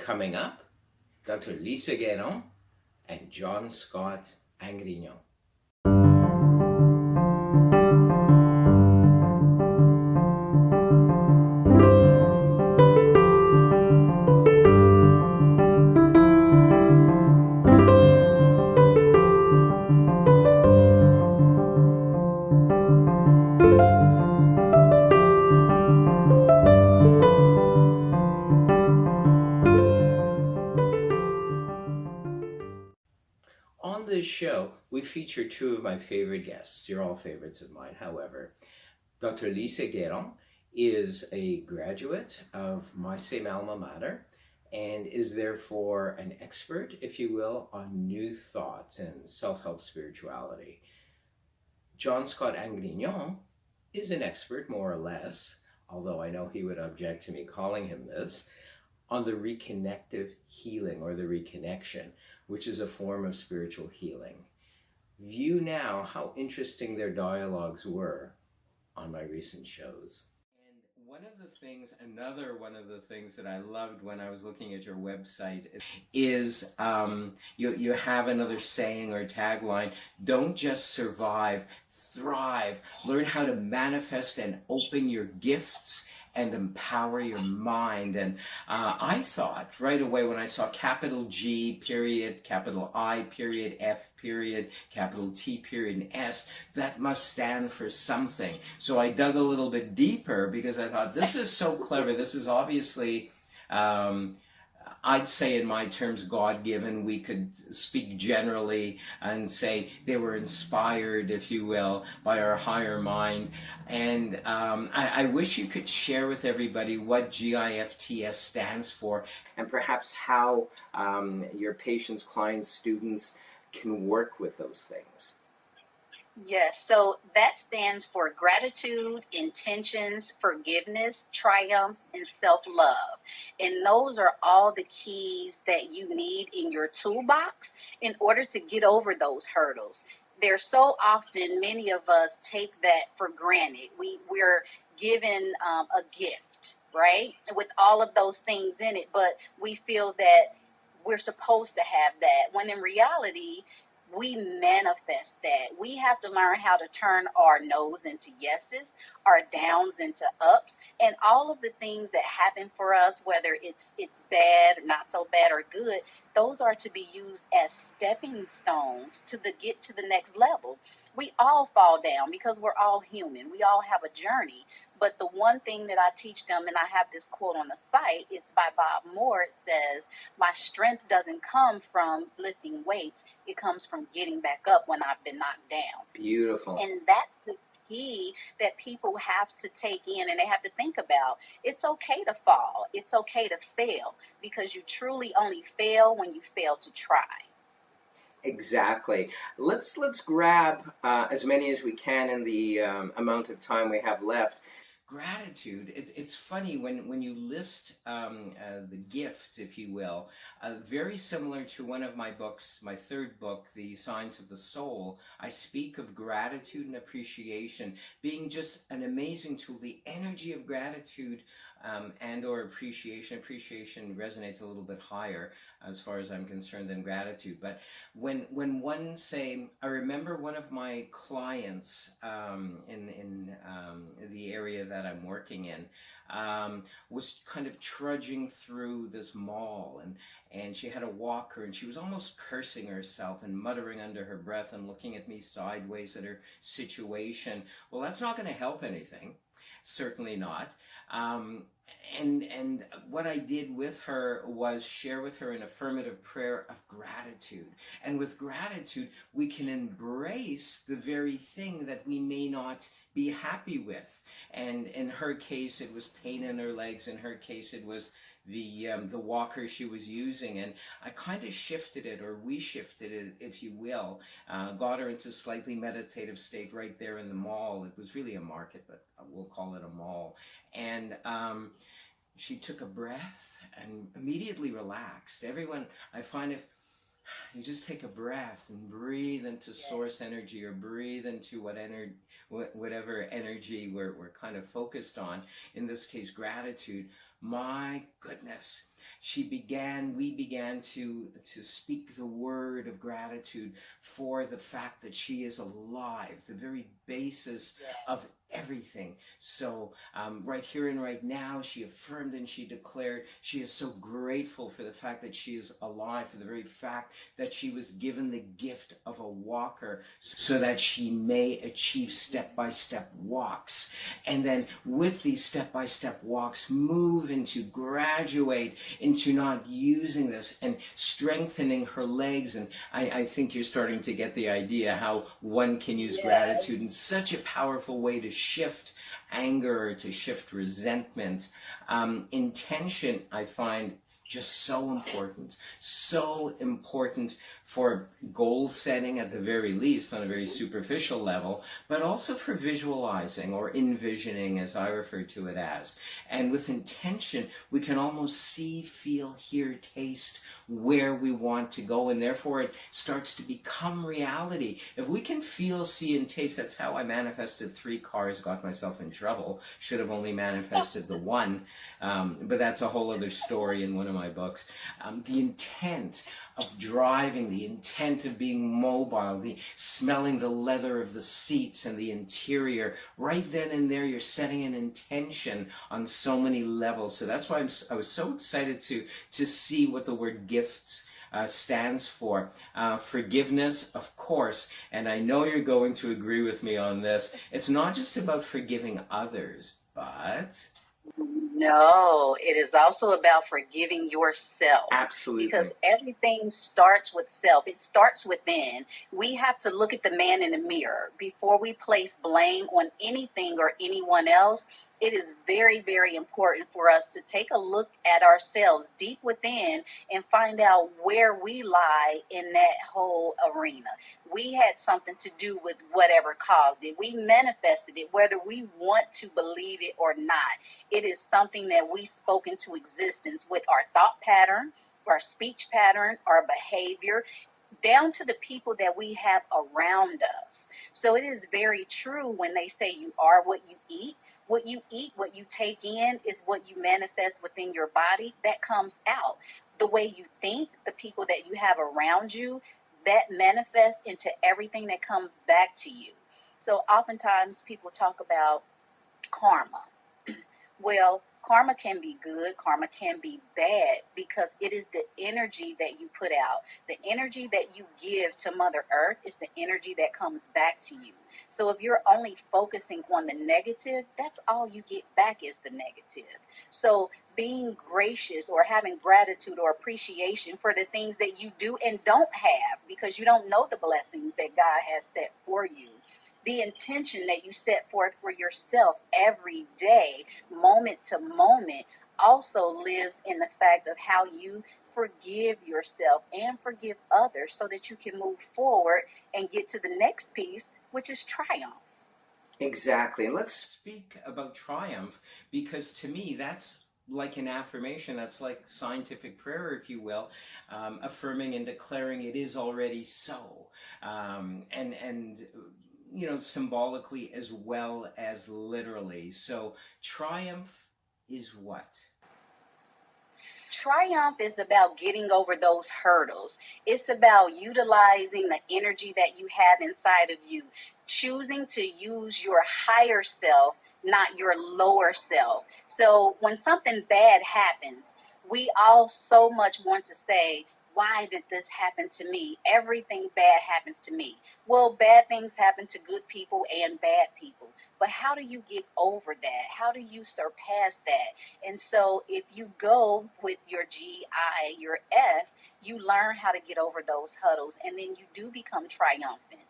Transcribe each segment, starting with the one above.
Coming up, Dr. Lisa Guéron and John Scott Angrignon. On this show, we feature two of my favorite guests. You're all favorites of mine, however. Dr. Lisa Guéron is a graduate of my same alma mater and is therefore an expert, if you will, on new thoughts and self-help spirituality. John Scott Angrignon is an expert, more or less, although I know he would object to me calling him this, on the reconnective healing or the reconnection, which is a form of spiritual healing. View now how interesting their dialogues were on my recent shows. And another one of the things that I loved when I was looking at your website is you have another saying or tagline: don't just survive, thrive. Learn how to manifest and open your gifts and empower your mind. And I thought right away when I saw capital G period, capital I period, F period, capital T period, and S, that must stand for something. So I dug a little bit deeper because I thought, this is so clever. This is obviously, I'd say in my terms, God-given. We could speak generally and say they were inspired, if you will, by our higher mind. And I wish you could share with everybody what GIFTS stands for and perhaps how your patients, clients, students can work with those things. Yes, so that stands for gratitude, intentions, forgiveness, triumphs, and self-love. And those are all the keys that you need in your toolbox in order to get over those hurdles. There's so often, many of us take that for granted. We're given a gift, right, with all of those things in it, but we feel that we're supposed to have that, when in reality, we manifest that. We have to learn how to turn our no's into yeses, our downs into ups, and all of the things that happen for us, whether it's bad, not so bad, or good, those are to be used as stepping stones to get to the next level. We all fall down because we're all human. We all have a journey. But the one thing that I teach them, and I have this quote on the site, it's by Bob Moore. It says, my strength doesn't come from lifting weights. It comes from getting back up when I've been knocked down. Beautiful. And that's the key that people have to take in and they have to think about. It's okay to fall. It's okay to fail, because you truly only fail when you fail to try. Exactly. Let's grab as many as we can in the amount of time we have left. Gratitude. It's funny when you list the gifts, if you will, very similar to one of my books, my third book, The Science of the Soul. I speak of gratitude and appreciation being just an amazing tool. The energy of gratitude and or appreciation. Appreciation resonates a little bit higher as far as I'm concerned than gratitude. But when one say, I remember one of my clients in the area that I'm working in was kind of trudging through this mall, and she had a walker, and she was almost cursing herself and muttering under her breath and looking at me sideways at her situation. Well, that's not going to help anything. Certainly not. And what I did with her was share with her an affirmative prayer of gratitude. And with gratitude, we can embrace the very thing that we may not be happy with. And in her case, it was pain in her legs. In her case, it was the walker she was using. And I kind of shifted it, or we shifted it, if you will, got her into a slightly meditative state right there in the mall. It was really a market, but we'll call it a mall. And she took a breath and immediately relaxed. Everyone, I find, if you just take a breath and breathe into source energy, or breathe into whatever energy we're kind of focused on, in this case gratitude, my goodness, we began to speak the word of gratitude for the fact that she is alive, the very basis of everything. So right here and right now, she affirmed and she declared she is so grateful for the fact that she is alive, for the very fact that she was given the gift of a walker so that she may achieve step-by-step walks. And then with these step-by-step walks, move into, graduate into not using this and strengthening her legs. And I think you're starting to get the idea how one can use gratitude in such a powerful way to shift anger, to shift resentment. Intention, I find, just so important for goal setting at the very least on a very superficial level, but also for visualizing or envisioning, as I refer to it as. And with intention, we can almost see, feel, hear, taste where we want to go, and therefore it starts to become reality. If we can feel, see, and taste, that's how I manifested 3 cars, got myself in trouble. Should have only manifested the one, but that's a whole other story in one of my books. The intent of driving, the intent of being mobile, the smelling the leather of the seats and the interior, right then and there you're setting an intention on so many levels. So that's why I was so excited to see what the word gifts stands for. Forgiveness, of course, and I know you're going to agree with me on this. It's not just about forgiving others, but... No, it is also about forgiving yourself. Absolutely. Because everything starts with self. It starts within. We have to look at the man in the mirror before we place blame on anything or anyone else. It is very, very important for us to take a look at ourselves deep within and find out where we lie in that whole arena. We had something to do with whatever caused it. We manifested it, whether we want to believe it or not. It is something that we spoke into existence with our thought pattern, our speech pattern, our behavior, down to the people that we have around us. So it is very true when they say you are what you eat. What you eat, what you take in is what you manifest within your body. That comes out. The way you think, the people that you have around you, that manifests into everything that comes back to you. So oftentimes people talk about karma. Well, karma can be good, karma can be bad, because it is the energy that you put out. The energy that you give to Mother Earth is the energy that comes back to you. So if you're only focusing on the negative, that's all you get back is the negative. So being gracious or having gratitude or appreciation for the things that you do and don't have, because you don't know the blessings that God has set for you. The intention that you set forth for yourself every day, moment to moment, also lives in the fact of how you forgive yourself and forgive others so that you can move forward and get to the next piece, which is triumph. Exactly. And let's speak about triumph, because to me that's like an affirmation. That's like scientific prayer, if you will, affirming and declaring it is already so. And symbolically as well as literally. So triumph is what? Triumph is about getting over those hurdles. It's about utilizing the energy that you have inside of you, choosing to use your higher self, not your lower self. So when something bad happens, we all so much want to say, why did this happen to me? Everything bad happens to me. Well, bad things happen to good people and bad people. But how do you get over that? How do you surpass that? And so if you go with your G-I, your F, you learn how to get over those hurdles, and then you do become triumphant.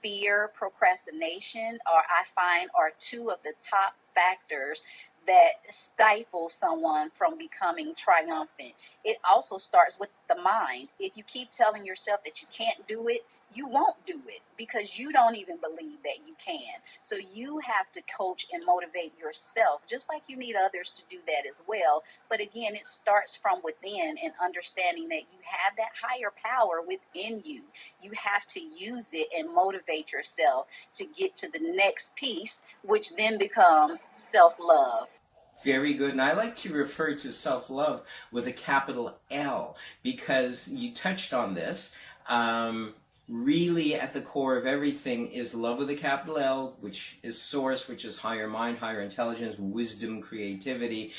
Fear, procrastination, I find are 2 of the top factors that stifle someone from becoming triumphant. It also starts with the mind. If you keep telling yourself that you can't do it, you won't do it because you don't even believe that you can. So you have to coach and motivate yourself, just like you need others to do that as well. But again, it starts from within and understanding that you have that higher power within you. You have to use it and motivate yourself to get to the next piece, which then becomes self-love. Very good. And I like to refer to self-love with a capital L because you touched on this. Really, at the core of everything is love with a capital L, which is source, which is higher mind, higher intelligence, wisdom, creativity.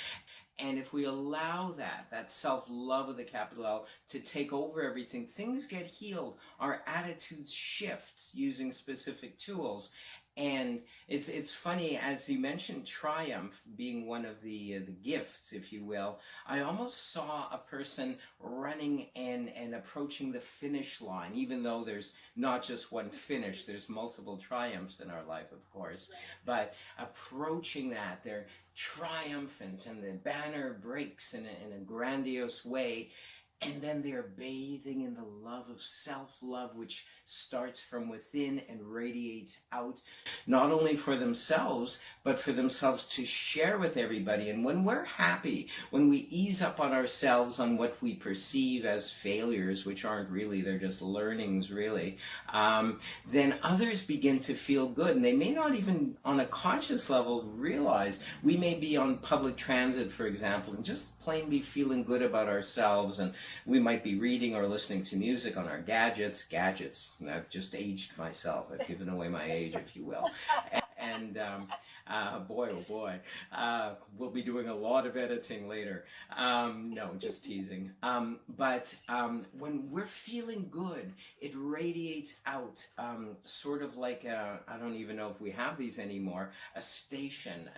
And if we allow that self-love with a capital L to take over everything, things get healed. Our attitudes shift using specific tools. And it's funny, as you mentioned, triumph being one of the gifts, if you will. I almost saw a person running and approaching the finish line, even though there's not just one finish. There's multiple triumphs in our life, of course. But approaching that, they're triumphant, and the banner breaks in a grandiose way. And then they're bathing in the love of self-love, which starts from within and radiates out, not only for themselves, but for themselves to share with everybody. And when we're happy, when we ease up on ourselves on what we perceive as failures, which aren't really, they're just learnings really, then others begin to feel good. And they may not even on a conscious level realize. We may be on public transit, for example, and just plain be feeling good about ourselves, and we might be reading or listening to music on our gadgets. And I've just aged myself. I've given away my age, if you will. And boy, oh boy, we'll be doing a lot of editing later. No, just teasing. But when we're feeling good, it radiates out, sort of like I don't even know if we have these anymore, a station,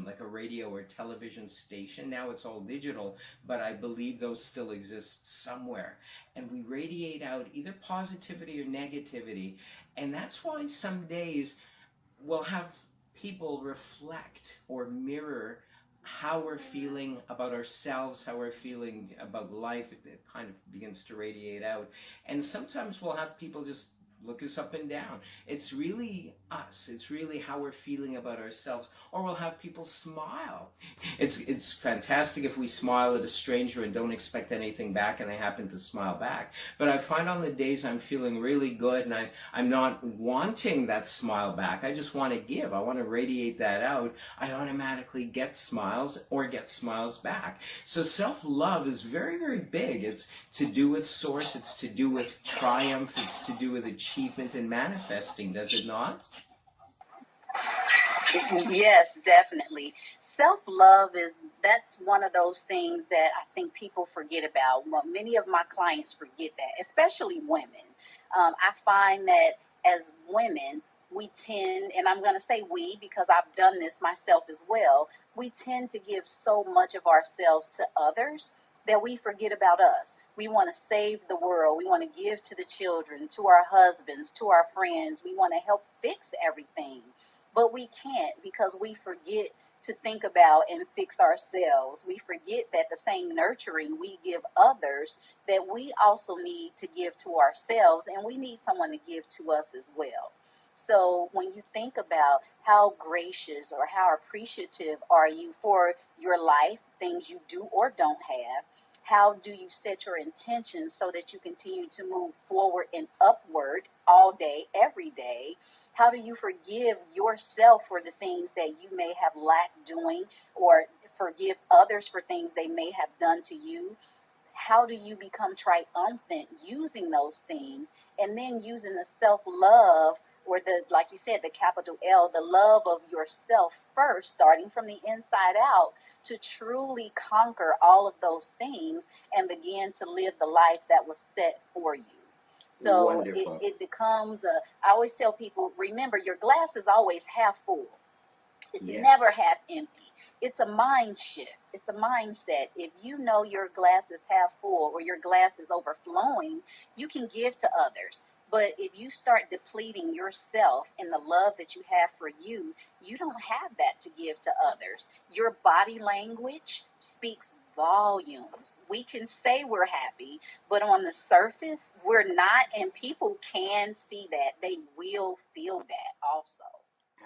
like a radio or television station. Now it's all digital, but I believe those still exist somewhere. And we radiate out either positivity or negativity. And that's why some days we'll have people reflect or mirror how we're feeling about ourselves, how we're feeling about life. It kind of begins to radiate out. And sometimes we'll have people just look us up and down. It's really us. It's really how we're feeling about ourselves. Or we'll have people smile. It's fantastic if we smile at a stranger and don't expect anything back and they happen to smile back. But I find on the days I'm feeling really good and I'm not wanting that smile back, I just want to give. I want to radiate that out. I automatically get smiles or get smiles back. So self-love is very, very big. It's to do with source. It's to do with triumph. It's to do with achievement and manifesting, does it not? Yes, definitely. Self-love that's one of those things that I think people forget about. Well, many of my clients forget that, especially women. I find that as women, we tend, and I'm going to say we because I've done this myself as well, we tend to give so much of ourselves to others that we forget about us. We want to save the world. We want to give to the children, to our husbands, to our friends. We want to help fix everything. But we can't because we forget to think about and fix ourselves. We forget that the same nurturing we give others, that we also need to give to ourselves, and we need someone to give to us as well. So when you think about how gracious or how appreciative are you for your life, things you do or don't have, how do you set your intentions so that you continue to move forward and upward all day, every day? How do you forgive yourself for the things that you may have lacked doing, or forgive others for things they may have done to you? How do you become triumphant using those things, and then using the self-love, or like you said, the capital L, the love of yourself first, starting from the inside out, to truly conquer all of those things and begin to live the life that was set for you. So it becomes I always tell people, remember, your glass is always half full. It's never half empty. It's a mind shift. It's a mindset. If you know your glass is half full or your glass is overflowing, you can give to others. But if you start depleting yourself in the love that you have for you, you don't have that to give to others. Your body language speaks volumes. We can say we're happy, but on the surface, we're not, and people can see that. They will feel that also.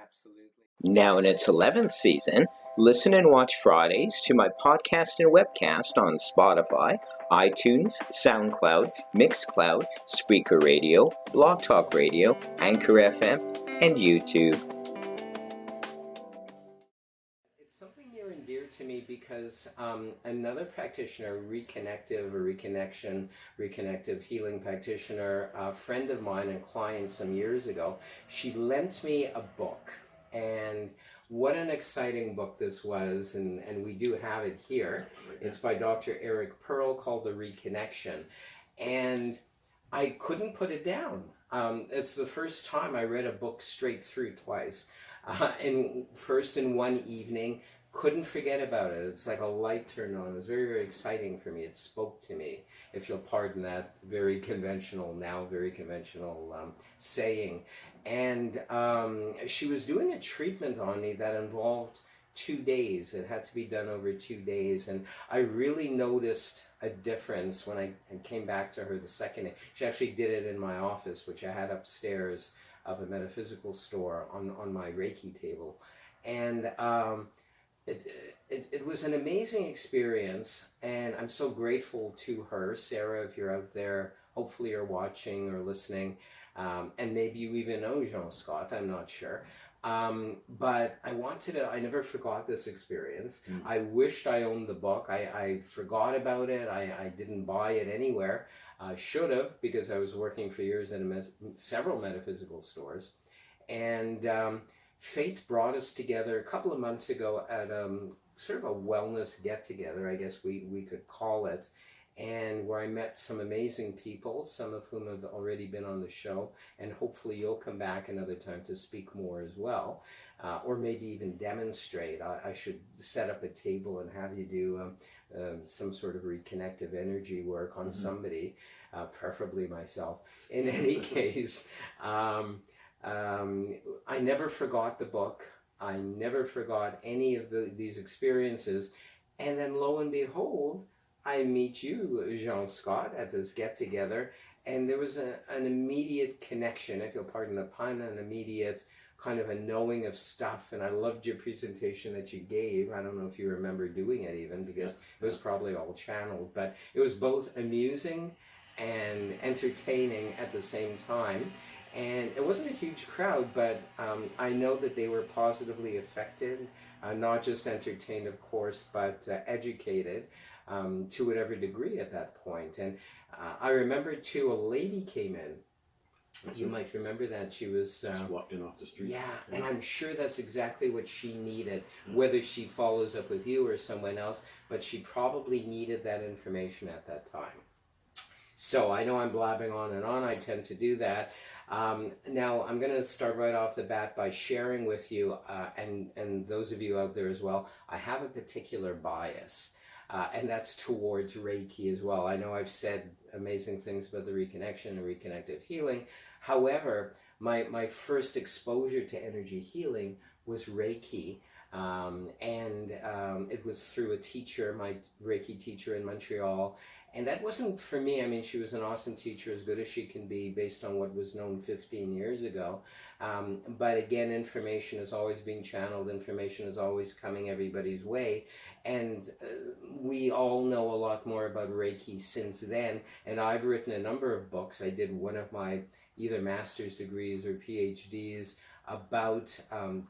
Absolutely. Now in its 11th season, listen and watch Fridays to my podcast and webcast on Spotify, iTunes, SoundCloud, Mixcloud, Spreaker Radio, Blog Talk Radio, Anchor FM, and YouTube. It's something near and dear to because another practitioner, reconnective or reconnection, reconnective healing practitioner, a friend of mine and client some years ago, she lent me a book. And what an exciting book this was, and we do have it here. It's by Dr. Eric Pearl, called The Reconnection. And I couldn't put it down. It's the first time I read a book straight through twice. And first in one evening, couldn't forget about it. It's like a light turned on. It was very, very exciting for me. It spoke to me, if you'll pardon that very conventional saying. And she was doing a treatment on me that involved 2 days. It had to be done over 2 days. And I really noticed a difference when I came back to her the second day. She actually did it in my office, which I had upstairs of a metaphysical store, on my Reiki table. And it was an amazing experience, and I'm so grateful to her. Sarah, if you're out there, hopefully you're watching or listening, and maybe you even know Jean Scott, I'm not sure. But I never forgot this experience. I wished I owned the book. I forgot about it. I didn't buy it anywhere. I should have, because I was working for years in several metaphysical stores. And fate brought us together a couple of months ago at sort of a wellness get-together, I guess we could call it, and where I met some amazing people, some of whom have already been on the show, and hopefully you'll come back another time to speak more as well, or maybe even demonstrate. I should set up a table and have you do some sort of reconnective energy work on somebody, preferably myself. In any case, I never forgot the book. I never forgot any of these experiences. And then lo and behold, I meet you, Jean Scott, at this get-together, and there was an immediate connection, if you'll pardon the pun, an immediate kind of a knowing of stuff. And I loved your presentation that you gave. I don't know if you remember doing it even, because it was probably all channeled, but it was both amusing and entertaining at the same time. And it wasn't a huge crowd, but I know that they were positively affected, not just entertained, of course, but educated to whatever degree at that point. And I remember, too, a lady came in. You might remember that. She was... Just walked in off the street. Yeah, and I'm sure that's exactly what she needed, whether she follows up with you or someone else, but she probably needed that information at that time. So I know I'm blabbing on and on. I tend to do that. Now, I'm going to start right off the bat by sharing with you, and those of you out there as well, I have a particular bias, and that's towards Reiki as well. I know I've said amazing things about the reconnection and reconnective healing. However, my first exposure to energy healing was Reiki, and it was through a teacher, my Reiki teacher in Montreal. And that wasn't for me. I mean, she was an awesome teacher, as good as she can be based on what was known 15 years ago. But again, information is always being channeled. Information is always coming everybody's way. And we all know a lot more about Reiki since then. And I've written a number of books. I did one of my either master's degrees or PhDs about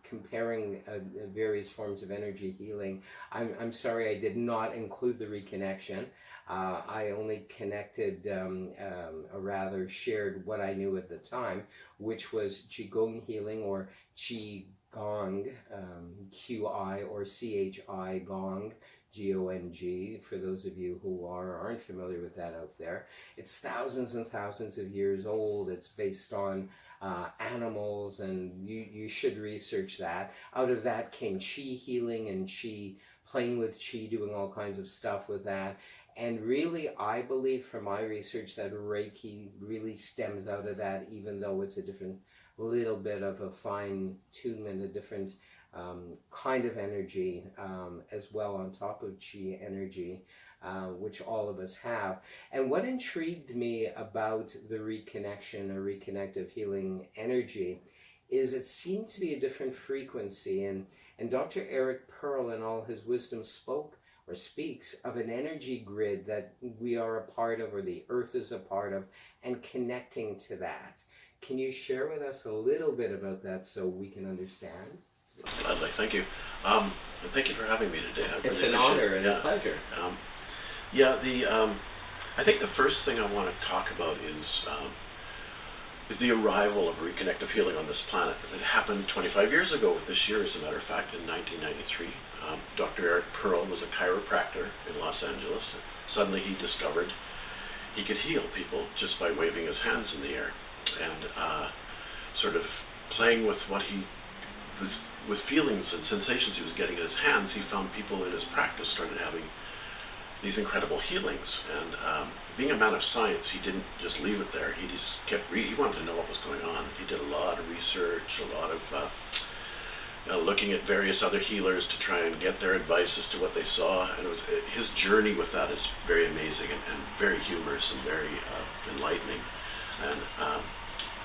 comparing various forms of energy healing. I'm sorry I did not include the reconnection. I only connected, or rather shared what I knew at the time, which was Qigong healing, or Qigong, Qi or Chi Gong, Gong, for those of you who are or aren't familiar with that out there. It's thousands and thousands of years old. It's based on animals, and you should research that. Out of that came Qi healing and Qi, playing with Qi, doing all kinds of stuff with that. And really, I believe from my research that Reiki really stems out of that, even though it's a different, little bit of a fine-tunement, a different kind of energy as well on top of Qi energy, which all of us have. And what intrigued me about the reconnection or reconnective healing energy is it seemed to be a different frequency. And Dr. Eric Pearl, in all his wisdom, speaks of an energy grid that we are a part of, or the earth is a part of, and connecting to that. Can you share with us a little bit about that so we can understand? Gladly, thank you. And thank you for having me today. It's an honor and a pleasure. I think the first thing I want to talk about is the arrival of reconnective healing on this planet. It happened 25 years ago this year, as a matter of fact, in 1993. Dr. Eric Pearl was a chiropractor in Los Angeles. Suddenly he discovered he could heal people just by waving his hands in the air. And sort of playing with what he was, with feelings and sensations he was getting in his hands, he found people in his practice started having these incredible healings. And being a man of science, he didn't just leave it there. He just kept he wanted to know what was going on. He did a lot of research, a lot of looking at various other healers to try and get their advice as to what they saw. And his journey with that is very amazing and very humorous and very enlightening. And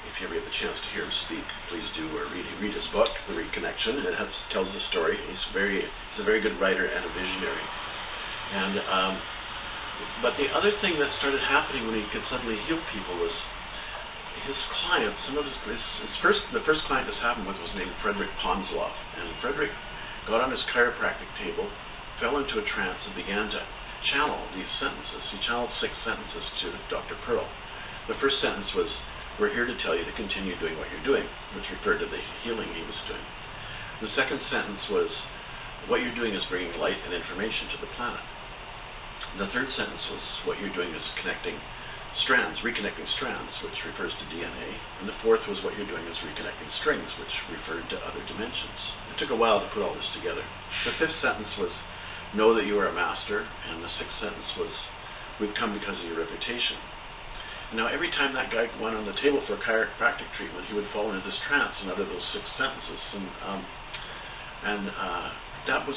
if you ever get the chance to hear him speak, please do, or read his book, The Reconnection. It tells the story. He's a very good writer and a visionary. And but the other thing that started happening when he could suddenly heal people was his clients. The first client this happened with was named Frederick Ponsloff, and Frederick got on his chiropractic table, fell into a trance, and began to channel these sentences. He channeled 6 sentences to Dr. Pearl. The first sentence was, "We're here to tell you to continue doing what you're doing," which referred to the healing he was doing. The second sentence was, "What you're doing is bringing light and information to the planet." The third sentence was, "What you're doing is reconnecting strands, which refers to DNA. And the fourth was, "What you're doing is reconnecting strings," which referred to other dimensions. It took a while to put all this together. The fifth sentence was, "Know that you are a master," and the sixth sentence was, "We've come because of your reputation." And now every time that guy went on the table for chiropractic treatment, he would fall into this trance and utter those 6 sentences. And that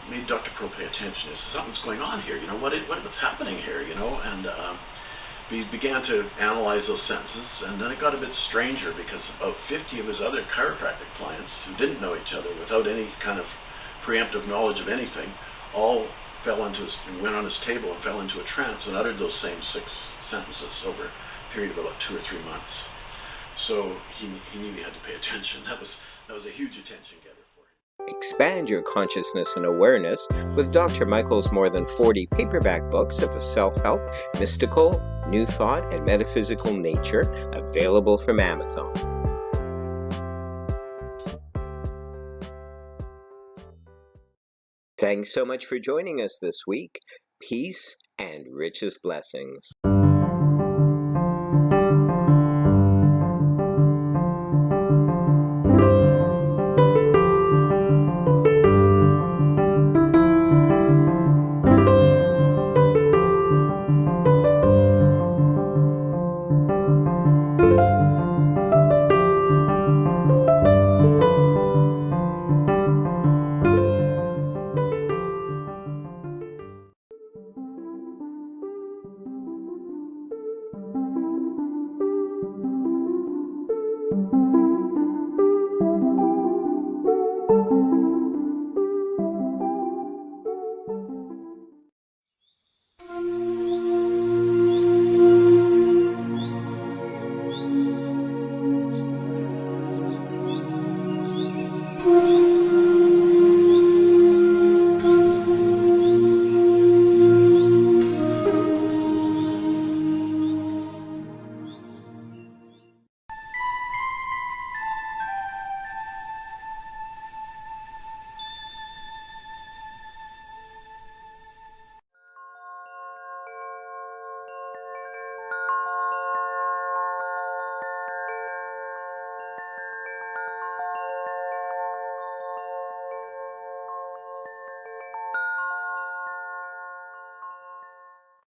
made Dr. Pearl pay attention. He said, "Something's going on here. What's happening here? And he began to analyze those sentences, and then it got a bit stranger because about 50 of his other chiropractic clients who didn't know each other, without any kind of preemptive knowledge of anything, all went on his table and fell into a trance and uttered those same 6 sentences over a period of about 2 or 3 months. So he knew he had to pay attention. That was a huge attention getter for him. Expand your consciousness and awareness with Dr. Michael's more than 40 paperback books of a self-help, mystical, new thought, and metaphysical nature, available from Amazon. Thanks so much for joining us this week. Peace and richest blessings.